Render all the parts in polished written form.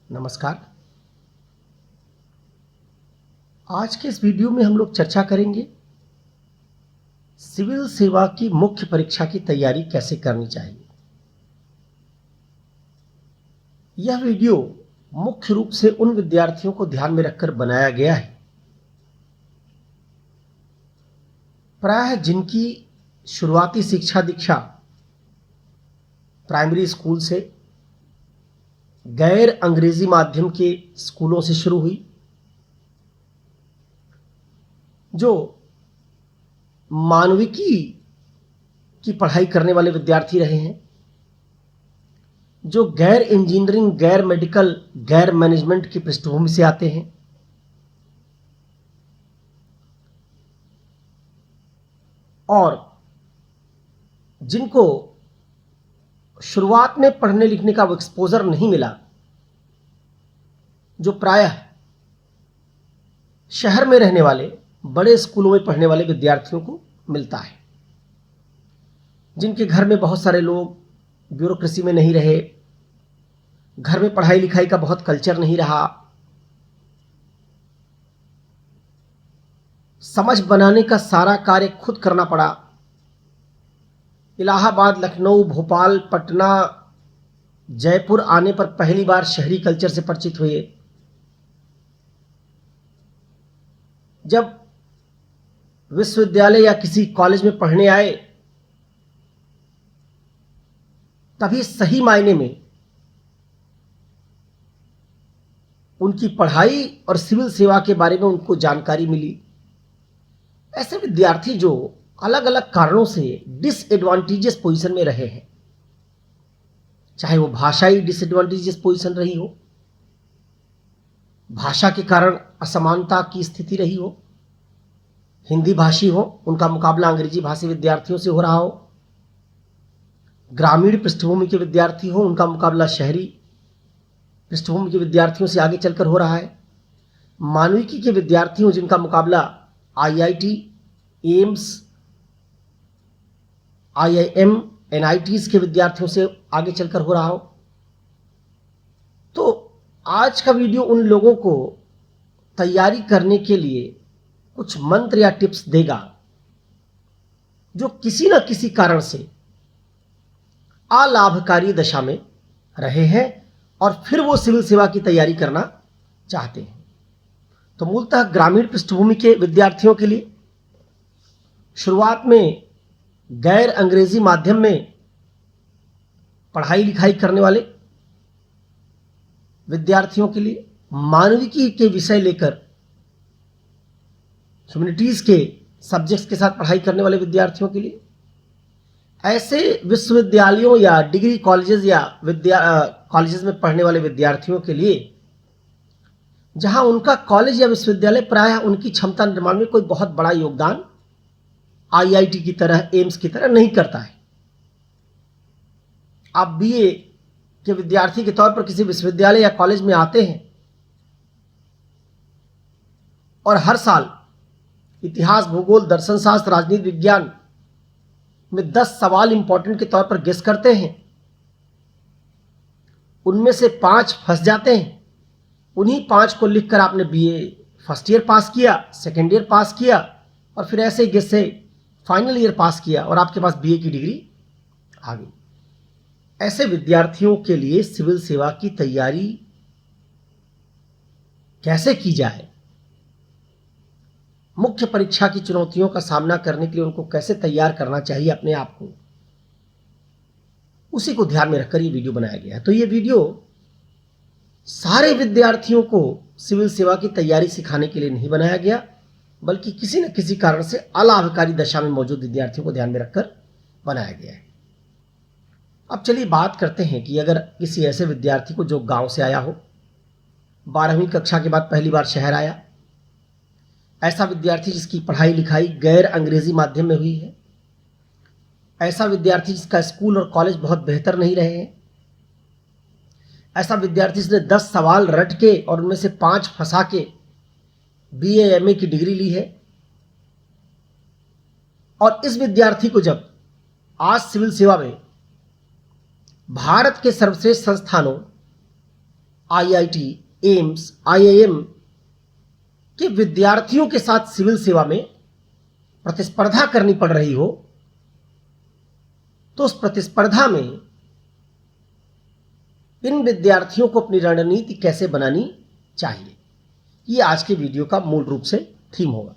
नमस्कार। आज के इस वीडियो में हम लोग चर्चा करेंगे सिविल सेवा की मुख्य परीक्षा की तैयारी कैसे करनी चाहिए। यह वीडियो मुख्य रूप से उन विद्यार्थियों को ध्यान में रखकर बनाया गया है प्रायः जिनकी शुरुआती शिक्षा दीक्षा प्राइमरी स्कूल से गैर अंग्रेजी माध्यम के स्कूलों से शुरू हुई, जो मानविकी की पढ़ाई करने वाले विद्यार्थी रहे हैं, जो गैर इंजीनियरिंग, गैर मेडिकल, गैर मैनेजमेंट की पृष्ठभूमि से आते हैं, और जिनको शुरुआत में पढ़ने लिखने का एक्सपोजर नहीं मिला, जो प्रायः शहर में रहने वाले बड़े स्कूलों में पढ़ने वाले विद्यार्थियों को मिलता है, जिनके घर में बहुत सारे लोग ब्यूरोक्रेसी में नहीं रहे, घर में पढ़ाई लिखाई का बहुत कल्चर नहीं रहा, समझ बनाने का सारा कार्य खुद करना पड़ा। इलाहाबाद, लखनऊ, भोपाल, पटना, जयपुर आने पर पहली बार शहरी कल्चर से परिचित हुए। जब विश्वविद्यालय या किसी कॉलेज में पढ़ने आए, तभी सही मायने में उनकी पढ़ाई और सिविल सेवा के बारे में उनको जानकारी मिली। ऐसे विद्यार्थी जो अलग अलग कारणों से डिसएडवांटेजियस पोजीशन में रहे हैं, चाहे वो भाषाई डिसएडवांटेजियस पोजीशन रही हो, भाषा के कारण असमानता की स्थिति रही हो, हिंदी भाषी हो, उनका मुकाबला अंग्रेजी भाषी विद्यार्थियों से हो रहा हो, ग्रामीण पृष्ठभूमि के विद्यार्थी हो, उनका मुकाबला शहरी पृष्ठभूमि के विद्यार्थियों से आगे चलकर हो रहा है, मानविकी के विद्यार्थी हो, जिनका मुकाबला आईआईटी, एम्स, आईआईएम, एनआईटीज के विद्यार्थियों से आगे चलकर हो रहा हो। तो आज का वीडियो उन लोगों को तैयारी करने के लिए कुछ मंत्र या टिप्स देगा जो किसी न किसी कारण से अलाभकारी दशा में रहे हैं और फिर वो सिविल सेवा की तैयारी करना चाहते हैं। तो मूलतः ग्रामीण पृष्ठभूमि के विद्यार्थियों के लिए, शुरुआत में गैर अंग्रेजी माध्यम में पढ़ाई लिखाई करने वाले विद्यार्थियों के लिए, मानविकी के विषय लेकर ह्यूमैनिटीज के सब्जेक्ट्स के साथ पढ़ाई करने वाले विद्यार्थियों के लिए, ऐसे विश्वविद्यालयों या डिग्री कॉलेजेस या कॉलेजेस में पढ़ने वाले विद्यार्थियों के लिए जहां उनका कॉलेज या विश्वविद्यालय प्रायः उनकी क्षमता निर्माण में कोई बहुत बड़ा योगदान आईआईटी की तरह, एम्स की तरह नहीं करता है। आप बीए के विद्यार्थी के तौर पर किसी विश्वविद्यालय या कॉलेज में आते हैं और हर साल इतिहास, भूगोल, दर्शन शास्त्र, राजनीति विज्ञान में 10 सवाल इंपॉर्टेंट के तौर पर गेस करते हैं, उनमें से 5 फंस जाते हैं। उन्हीं 5 को लिखकर आपने बीए फर्स्ट ईयर पास किया, सेकेंड ईयर पास किया और फिर ऐसे गेस से फाइनल ईयर पास किया और आपके पास बीए की डिग्री आ गई। ऐसे विद्यार्थियों के लिए सिविल सेवा की तैयारी कैसे की जाए, मुख्य परीक्षा की चुनौतियों का सामना करने के लिए उनको कैसे तैयार करना चाहिए अपने आप को, उसी को ध्यान में रखकर ये वीडियो बनाया गया है। तो ये वीडियो सारे विद्यार्थियों को सिविल सेवा की तैयारी सिखाने के लिए नहीं बनाया गया, बल्कि किसी न किसी कारण से अलाभकारी दशा में मौजूद विद्यार्थियों को ध्यान में रखकर बनाया गया है। अब चलिए बात करते हैं कि अगर किसी ऐसे विद्यार्थी को जो गांव से आया हो, 12वीं कक्षा के बाद पहली बार शहर आया, ऐसा विद्यार्थी जिसकी पढ़ाई लिखाई गैर अंग्रेजी माध्यम में हुई है, ऐसा विद्यार्थी जिसका स्कूल और कॉलेज बहुत बेहतर नहीं रहे हैं, ऐसा विद्यार्थी जिसने 10 सवाल रट के और उनमें से 5 फंसा के बीए एमए की डिग्री ली है, और इस विद्यार्थी को जब आज सिविल सेवा में भारत के सर्वश्रेष्ठ संस्थानों आईआईटी, एम्स, आईआईएम के विद्यार्थियों के साथ सिविल सेवा में प्रतिस्पर्धा करनी पड़ रही हो, तो उस प्रतिस्पर्धा में इन विद्यार्थियों को अपनी रणनीति कैसे बनानी चाहिए, ये आज के वीडियो का मूल रूप से थीम होगा।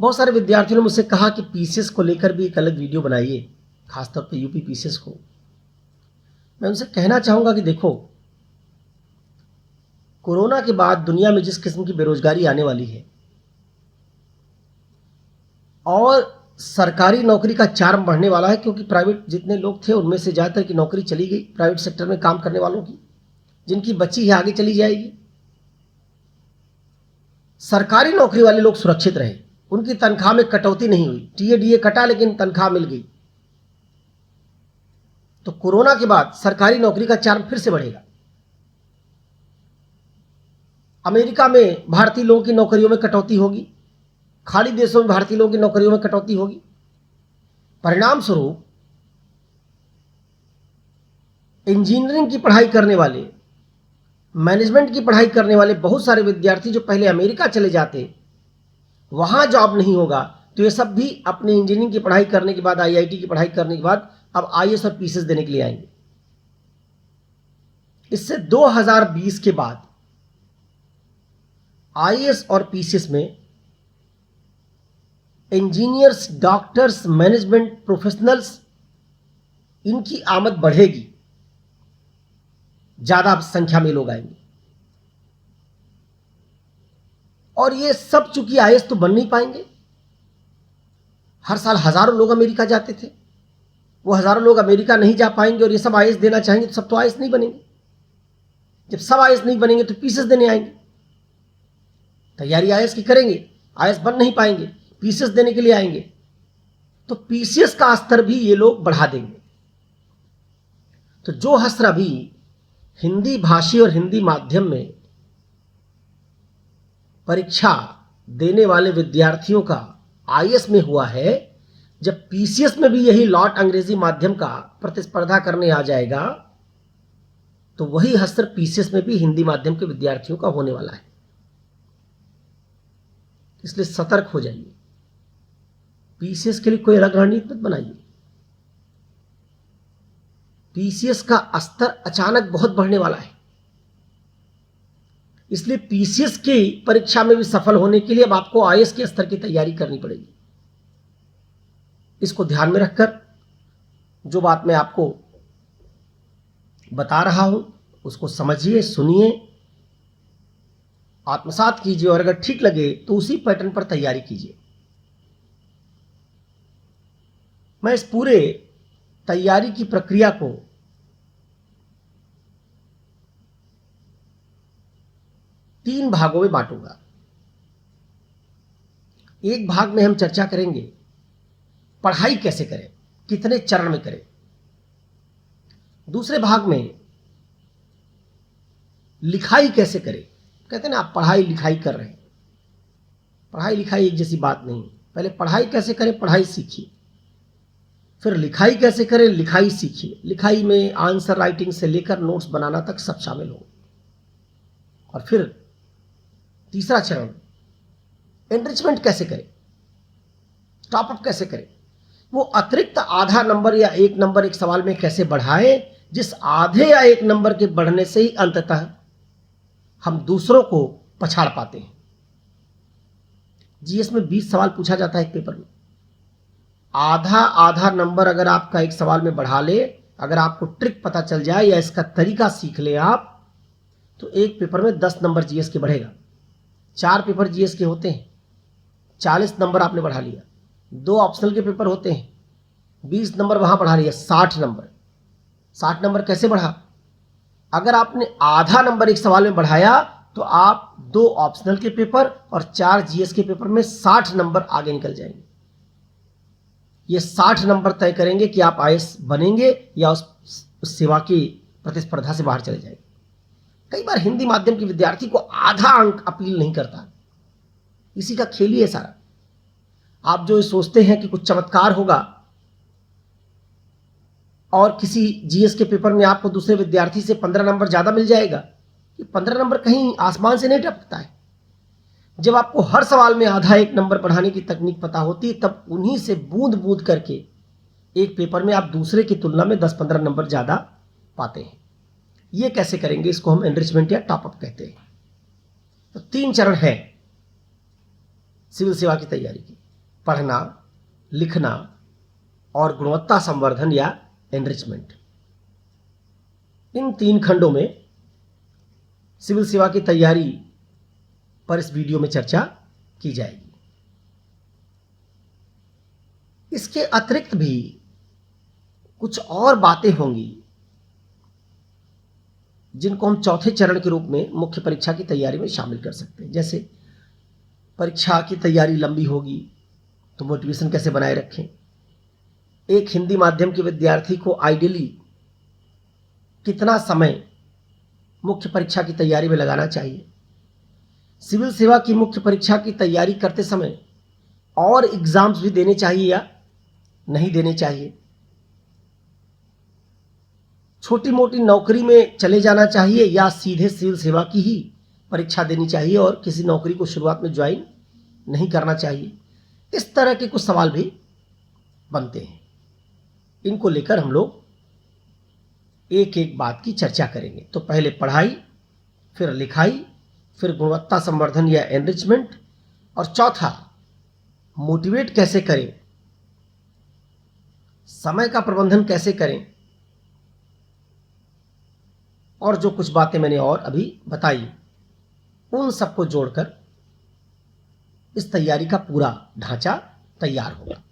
बहुत सारे विद्यार्थियों ने मुझसे कहा कि पीसीएस को लेकर भी एक अलग वीडियो बनाइए, खासतौर पर यूपी पीसीएस को। मैं उनसे कहना चाहूंगा कि देखो, कोरोना के बाद दुनिया में जिस किस्म की बेरोजगारी आने वाली है और सरकारी नौकरी का चार्म बढ़ने वाला है, क्योंकि प्राइवेट जितने लोग थे उनमें से ज़्यादातर की नौकरी चली गई, प्राइवेट सेक्टर में काम करने वालों की, जिनकी बची है आगे चली जाएगी। सरकारी नौकरी वाले लोग सुरक्षित रहे, उनकी तनख्वाह में कटौती नहीं हुई, टीए कटा लेकिन तनख्वाह मिल गई। तो कोरोना के बाद सरकारी नौकरी का चार्म फिर से बढ़ेगा। अमेरिका में भारतीय लोगों की नौकरियों में कटौती होगी, खाड़ी देशों में भारतीय लोगों की नौकरियों में कटौती होगी। परिणाम स्वरूप इंजीनियरिंग की पढ़ाई करने वाले, मैनेजमेंट की पढ़ाई करने वाले बहुत सारे विद्यार्थी जो पहले अमेरिका चले जाते, वहां जॉब नहीं होगा, तो ये सब भी अपनी इंजीनियरिंग की पढ़ाई करने के बाद, आईआईटी की पढ़ाई करने के बाद अब आईएएस और पीसीएस देने के लिए आएंगे। इससे 2020 के बाद आईएएस और पीसीएस में इंजीनियर्स, डॉक्टर्स, मैनेजमेंट प्रोफेशनल्स, इनकी आमद बढ़ेगी, ज्यादा संख्या में लोग आएंगे। और ये सब चूंकि आईएएस तो बन नहीं पाएंगे, हर साल हजारों लोग अमेरिका जाते थे, वो हजारों लोग अमेरिका नहीं जा पाएंगे और ये सब आईएएस देना चाहेंगे तो सब तो आईएएस नहीं बनेंगे। जब सब आईएएस नहीं बनेंगे तो पीसीएस देने आएंगे, तैयारी आईएएस की करेंगे, आईएएस बन नहीं पाएंगे, पीसीएस देने के लिए आएंगे, तो पीसीएस का स्तर भी ये लोग बढ़ा देंगे। तो जो हस्र अभी हिंदी भाषी और हिंदी माध्यम में परीक्षा देने वाले विद्यार्थियों का आईएएस में हुआ है, जब पीसीएस में भी यही लॉट अंग्रेजी माध्यम का प्रतिस्पर्धा करने आ जाएगा, तो वही हस्र पीसीएस में भी हिंदी माध्यम के विद्यार्थियों का होने वाला है। इसलिए सतर्क हो जाइए, पीसीएस के लिए कोई अलग रणनीति मत बनाइए। पीसीएस का स्तर अचानक बहुत बढ़ने वाला है, इसलिए पीसीएस की परीक्षा में भी सफल होने के लिए अब आपको आईएएस के स्तर की तैयारी करनी पड़ेगी। इसको ध्यान में रखकर जो बात मैं आपको बता रहा हूं उसको समझिए, सुनिए, आत्मसात कीजिए और अगर ठीक लगे तो उसी पैटर्न पर तैयारी कीजिए। मैं इस पूरे तैयारी की प्रक्रिया को तीन भागों में बांटूंगा। एक भाग में हम चर्चा करेंगे पढ़ाई कैसे करें, कितने चरण में करें। दूसरे भाग में लिखाई कैसे करें। कहते हैं ना, आप पढ़ाई लिखाई कर रहे हैं, पढ़ाई लिखाई एक जैसी बात नहीं। पहले पढ़ाई कैसे करें, पढ़ाई सीखिए, फिर लिखाई कैसे करें, लिखाई सीखिए। लिखाई में आंसर राइटिंग से लेकर नोट्स बनाना तक सब शामिल हो। और फिर तीसरा चरण, एनरिचमेंट कैसे करें, टॉपअप कैसे करें, वो अतिरिक्त आधा नंबर या एक नंबर एक सवाल में कैसे बढ़ाएं, जिस आधे या एक नंबर के बढ़ने से ही अंततः हम दूसरों को पछाड़ पाते हैं। जीएस में 20 सवाल पूछा जाता है एक पेपर में, आधा आधा नंबर अगर आपका एक सवाल में बढ़ा ले, अगर आपको ट्रिक पता चल जाए या इसका तरीका सीख ले आप, तो एक पेपर में 10 नंबर जीएस के बढ़ेगा। 4 पेपर जीएस के होते हैं, 40 नंबर आपने बढ़ा लिया। 2 ऑप्शनल के पेपर होते हैं, 20 नंबर वहां बढ़ा लिया, 60 नंबर। 60 नंबर कैसे बढ़ा? अगर आपने आधा नंबर एक सवाल में बढ़ाया तो आप 2 ऑप्शनल के पेपर और 4 जीएस के पेपर में 60 नंबर आगे निकल जाएंगे। ये 60 नंबर तय करेंगे कि आप आईएएस बनेंगे या उस सेवा की प्रतिस्पर्धा से बाहर चले जाएंगे। कई बार हिंदी माध्यम के विद्यार्थी को आधा अंक अपील नहीं करता, इसी का खेल ही है सारा। आप जो सोचते हैं कि कुछ चमत्कार होगा, और किसी जीएस के पेपर में आपको दूसरे विद्यार्थी से 15 नंबर ज़्यादा मिल जाएगा, कि 15 नंबर कहीं आसमान से नहीं टपकता है। जब आपको हर सवाल में आधा एक नंबर बढ़ाने की तकनीक पता होती है, तब उन्हीं से बूंद बूंद करके एक पेपर में आप दूसरे की तुलना में 10-15 नंबर ज़्यादा पाते हैं। ये कैसे करेंगे? इसको हम एनरिचमेंट या टॉपअप कहते हैं। तो 3 चरण है सिविल सेवा की तैयारी की: पढ़ना, लिखना और गुणवत्ता संवर्धन या एनरिचमेंट। इन 3 खंडों में सिविल सेवा की तैयारी पर इस वीडियो में चर्चा की जाएगी। इसके अतिरिक्त भी कुछ और बातें होंगी जिनको हम चौथे चरण के रूप में मुख्य परीक्षा की तैयारी में शामिल कर सकते हैं। जैसे परीक्षा की तैयारी लंबी होगी तो मोटिवेशन कैसे बनाए रखें, एक हिंदी माध्यम के विद्यार्थी को आइडियली कितना समय मुख्य परीक्षा की तैयारी में लगाना चाहिए, सिविल सेवा की मुख्य परीक्षा की तैयारी करते समय और एग्जाम्स भी देने चाहिए या नहीं देने चाहिए, छोटी मोटी नौकरी में चले जाना चाहिए या सीधे सिविल सेवा की ही परीक्षा देनी चाहिए और किसी नौकरी को शुरुआत में ज्वाइन नहीं करना चाहिए। इस तरह के कुछ सवाल भी बनते हैं। इनको लेकर हम लोग एक एक बात की चर्चा करेंगे। तो पहले पढ़ाई, फिर लिखाई, फिर गुणवत्ता संवर्धन या एनरिचमेंट, और चौथा मोटिवेट कैसे करें, समय का प्रबंधन कैसे करें, और जो कुछ बातें मैंने और अभी बताई उन सबको जोड़कर इस तैयारी का पूरा ढांचा तैयार होगा।